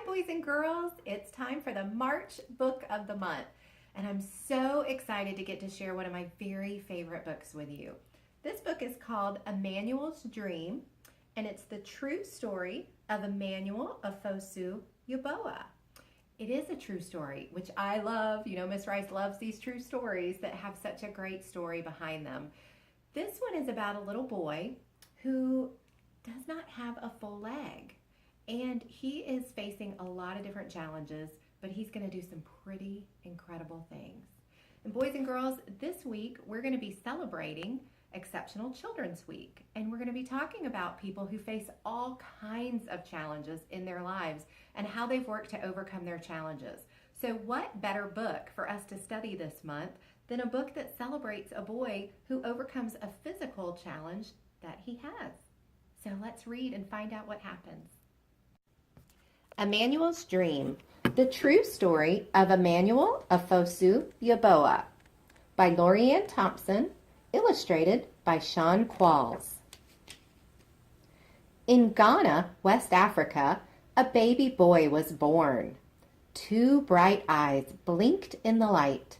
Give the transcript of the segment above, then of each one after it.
boys and girls. It's time for the March Book of the Month, and I'm so excited to get to share one of my very favorite books with you. This book is called Emmanuel's Dream, and it's the true story of Emmanuel Ofosu Yaboah. It is a true story, which I love. You know, Miss Rice loves these true stories that have such a great story behind them. This one is about a little boy who does not have a full leg. And he is facing a lot of different challenges, but he's going to do some pretty incredible things. And boys and girls, this week we're going to be celebrating Exceptional Children's Week. And we're going to be talking about people who face all kinds of challenges in their lives and how they've worked to overcome their challenges. So what better book for us to study this month than a book that celebrates a boy who overcomes a physical challenge that he has? So let's read and find out what happens. Emmanuel's Dream, the true story of Emmanuel Ofosu Yaboah by Lorianne Thompson, illustrated by Sean Qualls. In Ghana, West Africa, a baby boy was born. 2 bright eyes blinked in the light.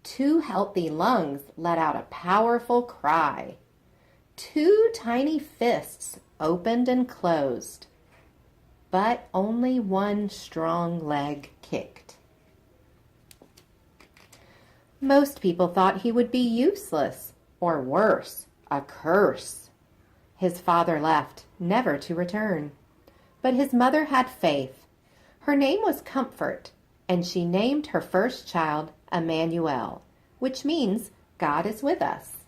2 healthy lungs let out a powerful cry. 2 tiny fists opened and closed. But only 1 strong leg kicked. Most people thought he would be useless, or worse, a curse. His father left, never to return. But his mother had faith. Her name was Comfort, and she named her first child Emmanuel, which means God is with us.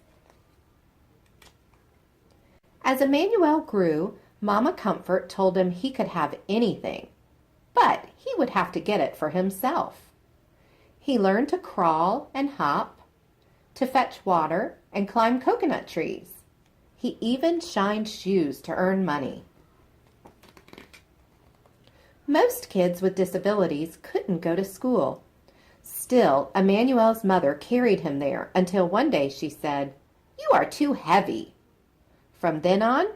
As Emmanuel grew, Mama Comfort told him he could have anything, but he would have to get it for himself. He learned to crawl and hop, to fetch water and climb coconut trees. He even shined shoes to earn money. Most kids with disabilities couldn't go to school. Still, Emmanuel's mother carried him there until one day she said, "You are too heavy." From then on,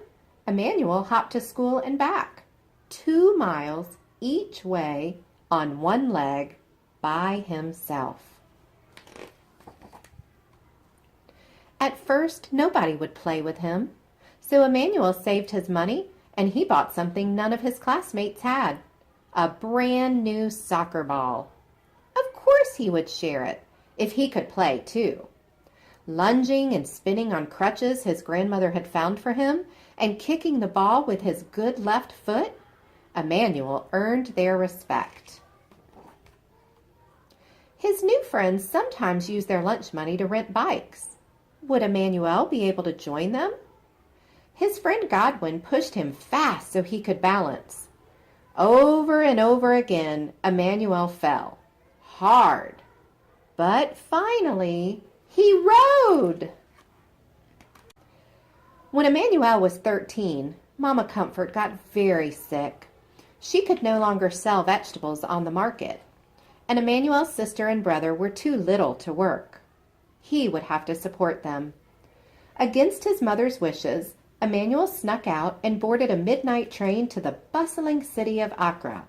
Emmanuel hopped to school and back, 2 miles each way on 1 leg by himself. At first, nobody would play with him, so Emmanuel saved his money and he bought something none of his classmates had, a brand new soccer ball. Of course he would share it, if he could play too. Lunging and spinning on crutches his grandmother had found for him, and kicking the ball with his good left foot, Emmanuel earned their respect. His new friends sometimes used their lunch money to rent bikes. Would Emmanuel be able to join them? His friend Godwin pushed him fast so he could balance. Over and over again, Emmanuel fell. Hard. But finally, he rode! When Emmanuel was 13, Mama Comfort got very sick. She could no longer sell vegetables on the market, and Emmanuel's sister and brother were too little to work. He would have to support them. Against his mother's wishes, Emmanuel snuck out and boarded a midnight train to the bustling city of Accra,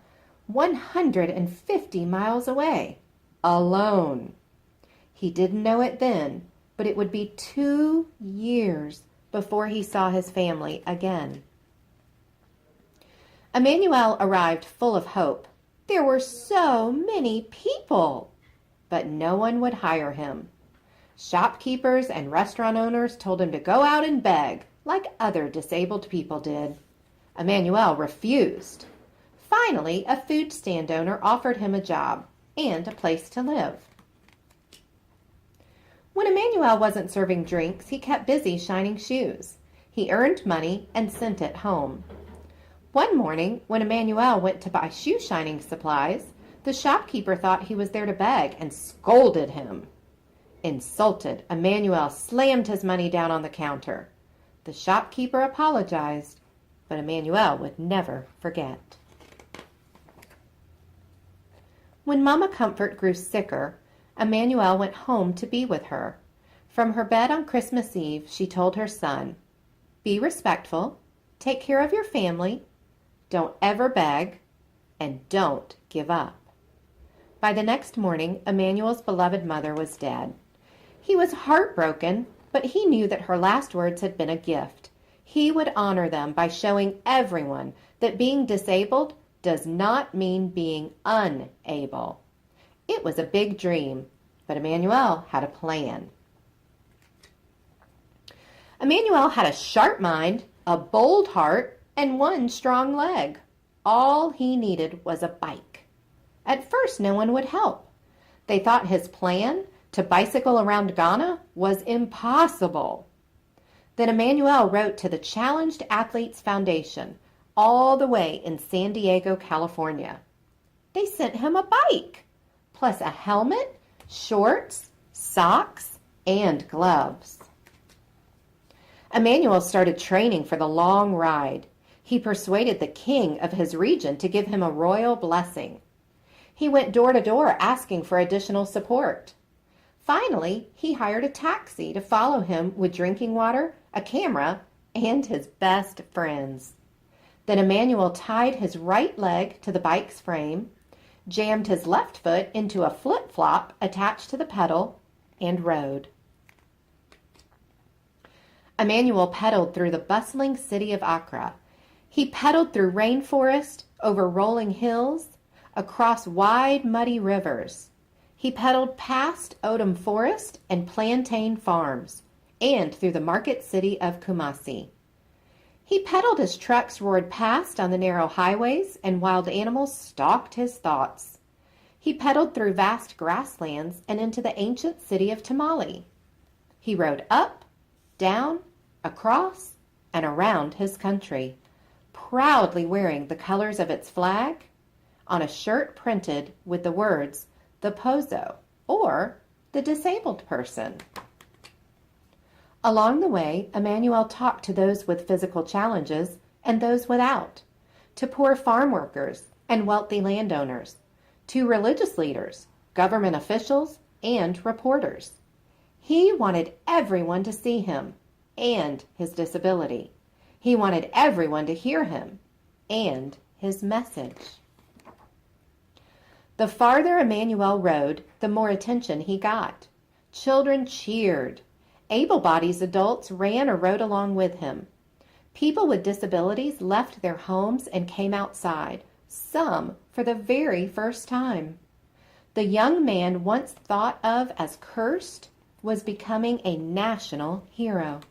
150 miles away, alone. He didn't know it then, but it would be 2 years before he saw his family again. Emmanuel arrived full of hope. There were so many people, but no one would hire him. Shopkeepers and restaurant owners told him to go out and beg, like other disabled people did. Emmanuel refused. Finally, a food stand owner offered him a job and a place to live. When Emmanuel wasn't serving drinks, he kept busy shining shoes. He earned money and sent it home. One morning, when Emmanuel went to buy shoe shining supplies, the shopkeeper thought he was there to beg and scolded him. Insulted, Emmanuel slammed his money down on the counter. The shopkeeper apologized, but Emmanuel would never forget. When Mama Comfort grew sicker, Emmanuel went home to be with her. From her bed on Christmas Eve, she told her son, "Be respectful, take care of your family, don't ever beg, and don't give up. By the next morning, Emmanuel's beloved mother was dead. He was heartbroken, but he knew that her last words had been a gift. He would honor them by showing everyone that being disabled does not mean being unable. It was a big dream, but Emmanuel had a plan. Emmanuel had a sharp mind, a bold heart, and one strong leg. All he needed was a bike. At first, no one would help. They thought his plan to bicycle around Ghana was impossible. Then Emmanuel wrote to the Challenged Athletes Foundation, all the way in San Diego, California. They sent him a bike, plus a helmet, shorts, socks, and gloves. Emmanuel started training for the long ride. He persuaded the king of his region to give him a royal blessing. He went door to door asking for additional support. Finally, he hired a taxi to follow him with drinking water, a camera, and his best friends. Then Emmanuel tied his right leg to the bike's frame, jammed his left foot into a flip-flop attached to the pedal, and rode. Emmanuel pedaled through the bustling city of Accra. He pedaled through rainforest, over rolling hills, across wide, muddy rivers. He pedaled past Odum Forest and plantain farms, and through the market city of Kumasi. He pedaled as trucks roared past on the narrow highways and wild animals stalked his thoughts. He pedaled through vast grasslands and into the ancient city of Tamale. He rode up, down, across, and around his country, proudly wearing the colors of its flag on a shirt printed with the words, the Pozo, or the disabled person. Along the way, Emmanuel talked to those with physical challenges and those without, to poor farm workers and wealthy landowners, to religious leaders, government officials, and reporters. He wanted everyone to see him and his disability. He wanted everyone to hear him and his message. The farther Emmanuel rode, the more attention he got. Children cheered. Able-bodied adults ran or rode along with him. People with disabilities left their homes and came outside, some for the very first time. The young man once thought of as cursed was becoming a national hero.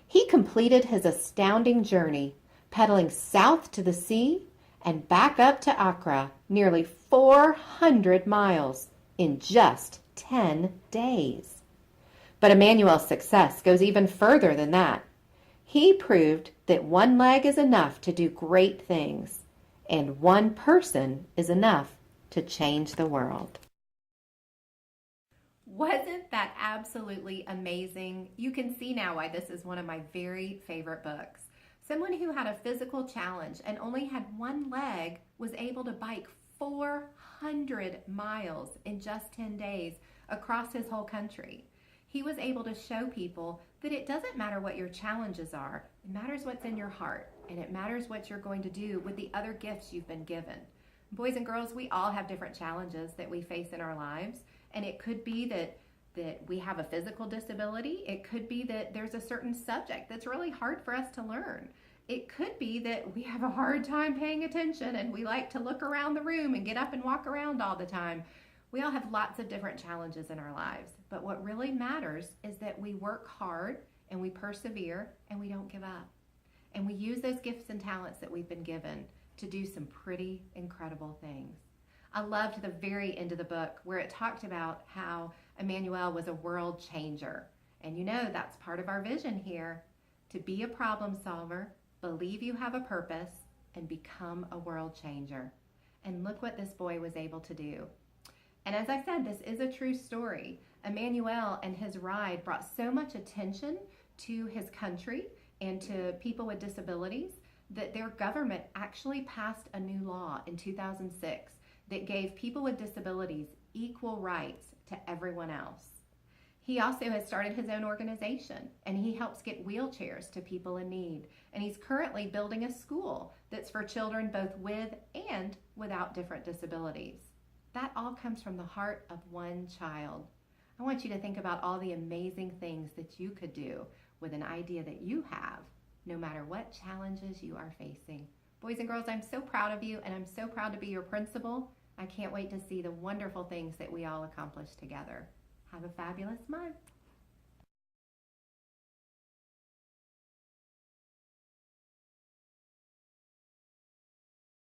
He completed his astounding journey, pedaling south to the sea and back up to Accra, nearly 400 miles in just 10 days. But Emmanuel's success goes even further than that. He proved that one leg is enough to do great things, and one person is enough to change the world. Wasn't that absolutely amazing? You can see now why this is one of my very favorite books. Someone who had a physical challenge and only had one leg was able to bike 400 miles in just 10 days across his whole country. He was able to show people that it doesn't matter what your challenges are. It matters what's in your heart, and it matters what you're going to do with the other gifts you've been given. Boys and girls, we all have different challenges that we face in our lives, and it could be that we have a physical disability. It could be that there's a certain subject that's really hard for us to learn. It could be that we have a hard time paying attention and we like to look around the room and get up and walk around all the time. We all have lots of different challenges in our lives, but what really matters is that we work hard and we persevere and we don't give up. And we use those gifts and talents that we've been given to do some pretty incredible things. I loved the very end of the book where it talked about how Emmanuel was a world changer. And you know, that's part of our vision here, to be a problem solver, believe you have a purpose, and become a world changer. And look what this boy was able to do. And as I said, this is a true story. Emmanuel and his ride brought so much attention to his country and to people with disabilities that their government actually passed a new law in 2006 that gave people with disabilities equal rights to everyone else. He also has started his own organization, and he helps get wheelchairs to people in need. And he's currently building a school that's for children both with and without different disabilities. That all comes from the heart of one child. I want you to think about all the amazing things that you could do with an idea that you have, no matter what challenges you are facing. Boys and girls, I'm so proud of you, and I'm so proud to be your principal. I can't wait to see the wonderful things that we all accomplish together. Have a fabulous month.